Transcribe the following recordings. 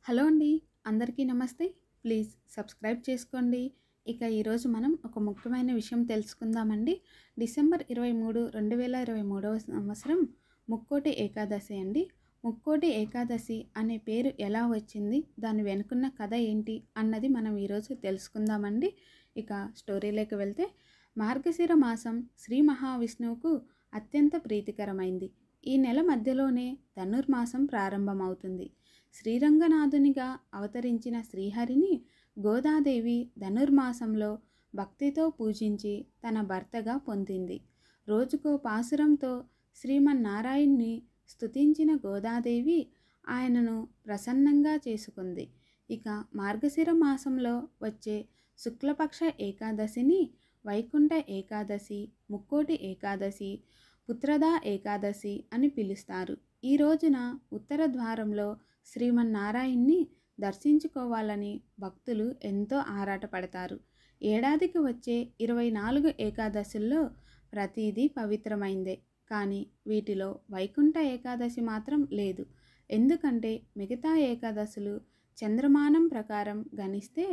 Hello అండి. అందరికీ నమస్తే. ప్లీజ్ సబ్స్క్రైబ్ చేసుకోండి. ఇక ఈరోజు మనం ఒక ముఖ్యమైన విషయం తెలుసుకుందామండి. డిసెంబర్ 23, 2023వ సంవత్సరం ముక్కోటి ఏకాదశి అండి. ముక్కోటి ఏకాదశి అనే పేరు ఎలా వచ్చింది? దాని వెనుకున్న కథ ఏంటి? అన్నది మనం ఈరోజు తెలుసుకుందామండి. ఇక స్టోరీలోకి వెళ్తే, మార్గశిర మాసం శ్రీ మహావిష్ణువుకు అత్యంత ప్రీతికరమైంది. ఈ నెల మధ్యలోనే ధనుర్మాసం ప్రారంభమవుతుంది. శ్రీరంగనాథునిగా అవతరించిన శ్రీహరిని గోదాదేవి ధనుర్మాసంలో భక్తితో పూజించి తన భర్తగా పొందింది. రోజుకో పాసురంతో శ్రీమన్నారాయణ్ణి స్తుతించిన గోదాదేవి ఆయనను ప్రసన్నంగా చేసుకుంది. ఇక మార్గశిర మాసంలో వచ్చే శుక్లపక్ష ఏకాదశిని వైకుంఠ ఏకాదశి, ముక్కోటి ఏకాదశి, పుత్రదా ఏకాదశి అని పిలుస్తారు. ఈ రోజున ఉత్తర ద్వారంలో శ్రీమన్నారాయణ్ణి దర్శించుకోవాలని భక్తులు ఎంతో ఆరాటపడతారు. ఏడాదికి వచ్చే 24 ఏకాదశుల్లో ప్రతిదీ పవిత్రమైందే. కానీ వీటిలో వైకుంఠ ఏకాదశి మాత్రం లేదు. ఎందుకంటే మిగతా ఏకాదశులు చంద్రమానం ప్రకారం గణిస్తే,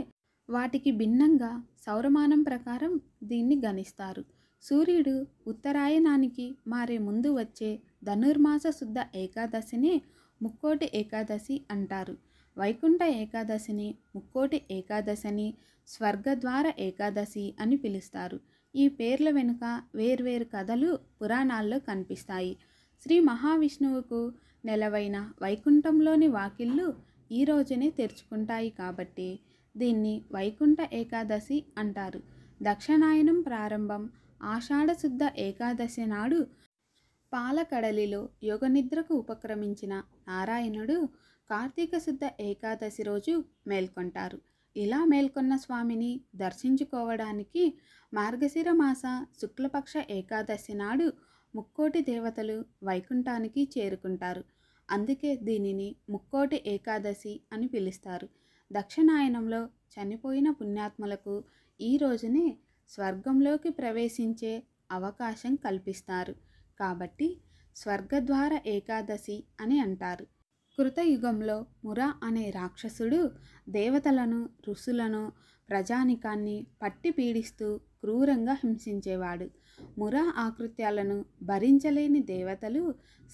వాటికి భిన్నంగా సౌరమానం ప్రకారం దీన్ని గణిస్తారు. సూర్యుడు ఉత్తరాయణానికి మారే ముందు వచ్చే ధనుర్మాస శుద్ధ ఏకాదశినే ముక్కోటి ఏకాదశి అంటారు. వైకుంఠ ఏకాదశిని ముక్కోటి ఏకాదశిని, స్వర్గద్వార ఏకాదశి అని పిలుస్తారు. ఈ పేర్ల వెనుక వేర్వేరు కథలు పురాణాల్లో కనిపిస్తాయి. శ్రీ మహావిష్ణువుకు నెలవైన వైకుంఠంలోని వాకిళ్ళు ఈ రోజునే తెరుచుకుంటాయి కాబట్టి దీన్ని వైకుంఠ ఏకాదశి అంటారు. దక్షిణాయనం ప్రారంభం ఆషాఢ శుద్ధ ఏకాదశి నాడు పాలకడలిలో యోగనిద్రకు ఉపక్రమించిన నారాయణుడు కార్తీక శుద్ధ ఏకాదశి రోజు మేల్కొంటారు. ఇలా మేల్కొన్న స్వామిని దర్శించుకోవడానికి మార్గశిర మాస శుక్లపక్ష ఏకాదశి నాడు ముక్కోటి దేవతలు వైకుంఠానికి చేరుకుంటారు. అందుకే దీనిని ముక్కోటి ఏకాదశి అని పిలుస్తారు. దక్షిణాయనంలో చనిపోయిన పుణ్యాత్ములకు ఈ రోజునే స్వర్గంలోకి ప్రవేశించే అవకాశం కల్పిస్తారు. కాబట్టి స్వర్గద్వార ఏకాదశి అని అంటారు. కృతయుగంలో మురా అనే రాక్షసుడు దేవతలను, ఋషులను, ప్రజానికాన్ని పట్టి పీడిస్తూ క్రూరంగా హింసించేవాడు. మురా ఆకృత్యాలను భరించలేని దేవతలు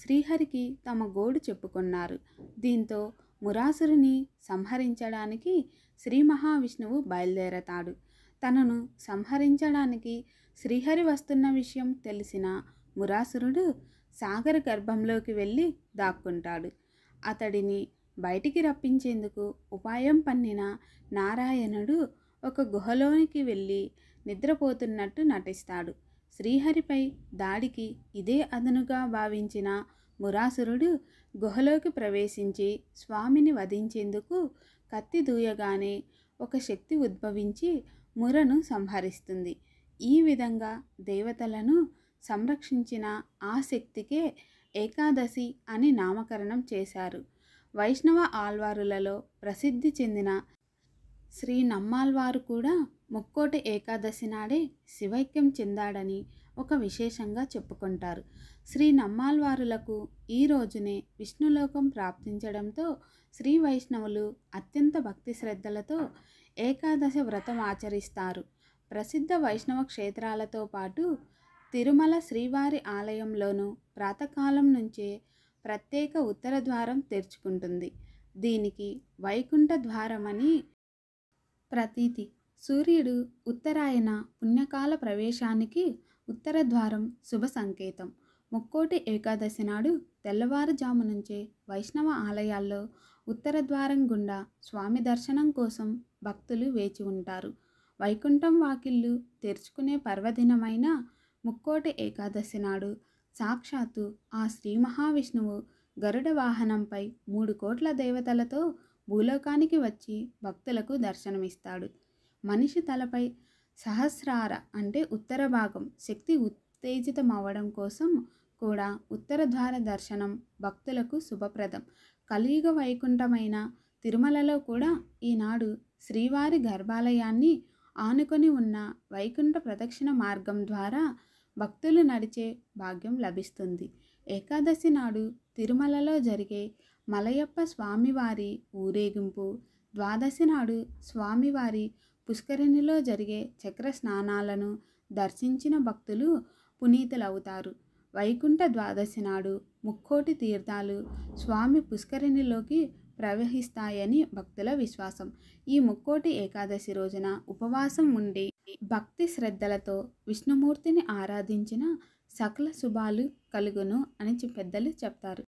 శ్రీహరికి తమ గోడు చెప్పుకున్నారు. దీంతో మురాసురుని సంహరించడానికి శ్రీ మహావిష్ణువు బయలుదేరతాడు. తనను సంహరించడానికి శ్రీహరి వస్తున్న విషయం తెలిసిన మురాసురుడు సాగర గర్భంలోకి వెళ్ళి దాక్కుంటాడు. అతడిని బయటికి రప్పించేందుకు ఉపాయం పన్నిన నారాయణుడు ఒక గుహలోనికి వెళ్ళి నిద్రపోతున్నట్టు నటిస్తాడు. శ్రీహరిపై దాడికి ఇదే అదనుగా భావించిన మురాసురుడు గుహలోకి ప్రవేశించి స్వామిని వధించేందుకు కత్తి దూయగానే ఒక శక్తి ఉద్భవించి మురను సంహరిస్తుంది. ఈ విధంగా దేవతలను సంరక్షించిన ఆ శక్తికే ఏకాదశి అని నామకరణం చేశారు. వైష్ణవ ఆల్వారులలో ప్రసిద్ధి చెందిన శ్రీ నమ్మాళ్వారు కూడా ముక్కోటి ఏకాదశి నాడే శివైక్యం చెందాడని ఒక విశేషంగా చెప్పుకుంటారు. శ్రీ నమ్మాళ్వారులకు ఈ రోజునే విష్ణులోకం ప్రాప్తించడంతో శ్రీ వైష్ణవులు అత్యంత భక్తి శ్రద్ధలతో ఏకాదశ వ్రతం ఆచరిస్తారు. ప్రసిద్ధ వైష్ణవ క్షేత్రాలతో పాటు తిరుమల శ్రీవారి ఆలయంలోనూ ప్రాతకాలం నుంచే ప్రత్యేక ఉత్తర ద్వారం తెరుచుకుంటుంది. దీనికి వైకుంఠ ద్వారమని ప్రతీతి. సూర్యుడు ఉత్తరాయణ పుణ్యకాల ప్రవేశానికి ఉత్తర ద్వారం శుభ సంకేతం. ముక్కోటి ఏకాదశి నాడు తెల్లవారుజాము నుంచే వైష్ణవ ఆలయాల్లో ఉత్తర ద్వారం గుండా స్వామి దర్శనం కోసం భక్తులు వేచి ఉంటారు. వైకుంఠం వాకిళ్ళు తెరుచుకునే పర్వదినమైన ముక్కోటి ఏకాదశి నాడు సాక్షాత్తు ఆ శ్రీ మహావిష్ణువు గరుడ వాహనంపై 3 కోట్ల దేవతలతో భూలోకానికి వచ్చి భక్తులకు దర్శనమిస్తాడు. మనిషి తలపై సహస్రార అంటే ఉత్తర భాగం శక్తి ఉత్తేజితమవ్వడం కోసం కూడా ఉత్తర ద్వార దర్శనం భక్తులకు శుభప్రదం. కలియుగ వైకుంఠమైన తిరుమలలో కూడా ఈనాడు శ్రీవారి గర్భాలయాన్ని ఆనుకొని ఉన్న వైకుంఠ ప్రదక్షిణ మార్గం ద్వారా భక్తులు నడిచే భాగ్యం లభిస్తుంది. ఏకాదశి నాడు తిరుమలలో జరిగే మలయప్ప స్వామివారి ఊరేగింపు, ద్వాదశి నాడు స్వామివారి పుష్కరిణిలో జరిగే చక్ర స్నానాలను దర్శించిన భక్తులు పునీతులవుతారు. వైకుంఠ ద్వాదశి నాడు ముక్కోటి తీర్థాలు స్వామి పుష్కరిణిలోకి ప్రవహిస్తాయని భక్తుల విశ్వాసం. ఈ ముక్కోటి ఏకాదశి రోజున ఉపవాసం ఉండి భక్తి శ్రద్ధలతో విష్ణుమూర్తిని ఆరాధించిన సకల శుభాలు కలుగును అని పెద్దలు చెప్తారు.